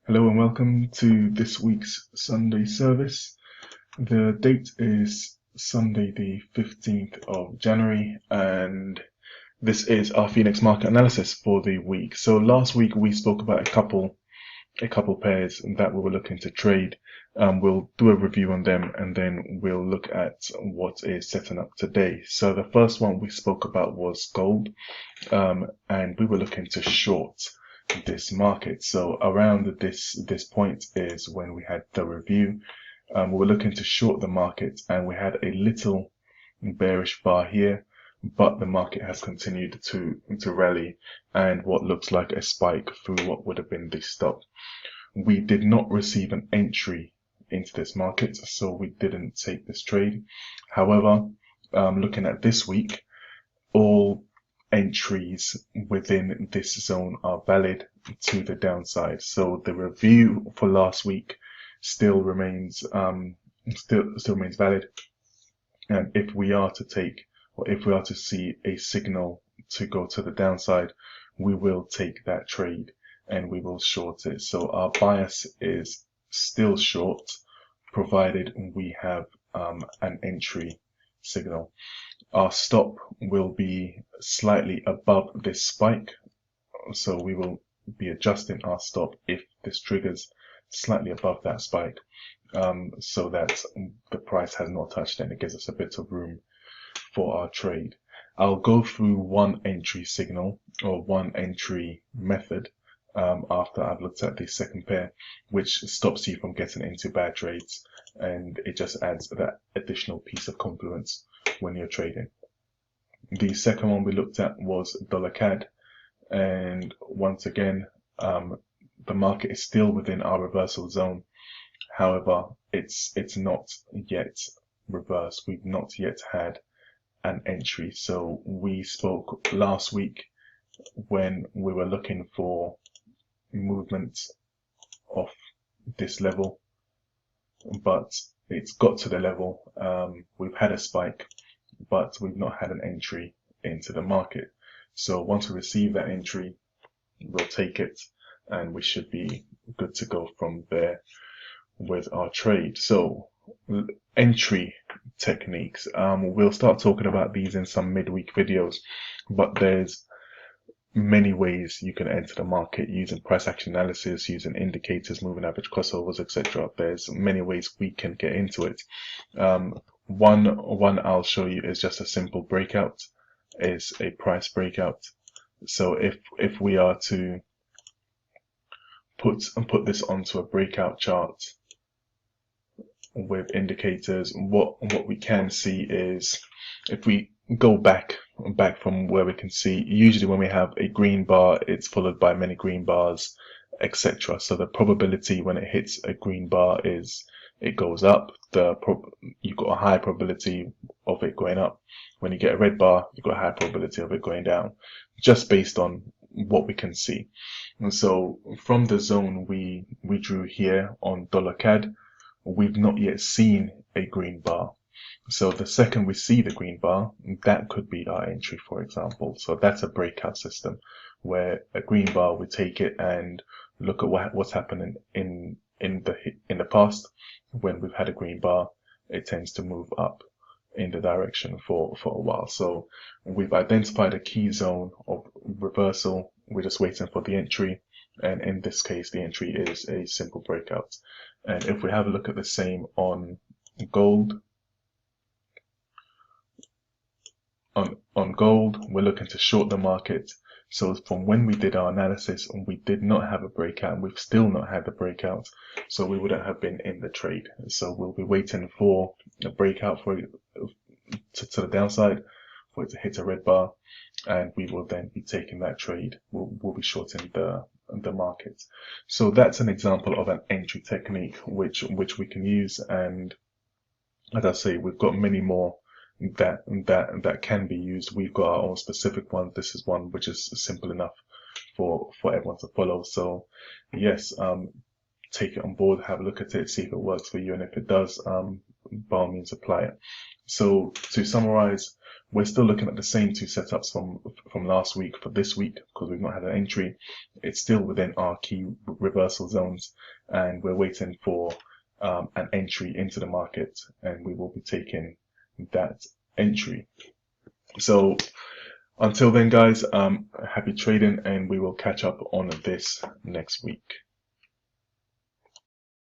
Hello and welcome to this week's Sunday service. The date is Sunday the 15th of January and this is our Phoenix market analysis for the week. So last week we spoke about a couple pairs that we were looking to trade. We'll do a review on them and then we'll look at what is setting up today. So the first one we spoke about was gold, and we were looking to short this market. So around this point is when we had the review. We were looking to short the market and we had a little bearish bar here, but the market has continued to rally and what looks like a spike through what would have been the stop. We did not receive an entry into this market, so we didn't take this trade. However, looking at this week, all entries within this zone are valid to the downside. So the review for last week still remains valid. And if we are to take, or if we are to see a signal to go to the downside, we will take that trade and we will short it. So our bias is still short, provided we have an entry signal. Our stop will be slightly above this spike, so we will be adjusting our stop if this triggers slightly above that spike, so that the price has not touched and it gives us a bit of room for our trade. I'll go through one entry signal or one entry method after I've looked at the second pair, which stops you from getting into bad trades, and it just adds that additional piece of confluence when you're trading. The second one we looked at was dollar CAD, and once again, the market is still within our reversal zone. However, it's not yet reversed. We've not yet had an entry. So we spoke last week when we were looking for movement off this level, but it's got to the level. We've had a spike, but we've not had an entry into the market. So once we receive that entry, we'll take it and we should be good to go from there with our trade. So entry techniques, we'll start talking about these in some midweek videos, but there's many ways you can enter the market using price action analysis, using indicators, moving average crossovers, etc. There's many ways we can get into it. One I'll show you is just a simple breakout, is a price breakout. So if we are to put this onto a breakout chart with indicators, what we can see is, if we go back from where we can see, usually when we have a green bar, it's followed by many green bars, etc. So the probability when it hits a green bar is it goes up. You've got a high probability of it going up. When you get a red bar, you've got a high probability of it going down, just based on what we can see. And so from the zone we drew here on dollar CAD, we've not yet seen a green bar. So the second we see the green bar, that could be our entry, for example. So that's a breakout system where a green bar, we take it and look at what's happening in the past. When we've had a green bar, it tends to move up in the direction for a while. So we've identified a key zone of reversal. We're just waiting for the entry. And in this case, the entry is a simple breakout. And if we have a look at the same on gold, on gold, we're looking to short the market. So from when we did our analysis, we did not have a breakout, and we've still not had the breakout. So we wouldn't have been in the trade. So we'll be waiting for a breakout for it to the downside, for it to hit a red bar, and we will then be taking that trade. We'll be shorting the market. So that's an example of an entry technique which we can use, and as I say, we've got many more that can be used. We've got our own specific one. This is one which is simple enough for everyone to follow. So yes, take it on board, have a look at it, see if it works for you, and if it does, by all means apply it. So to summarize, we're still looking at the same two setups from last week for this week, because we've not had an entry. It's still within our key reversal zones, and we're waiting for an entry into the market, and we will be taking that entry. So until then, guys, happy trading, and we will catch up on this next week.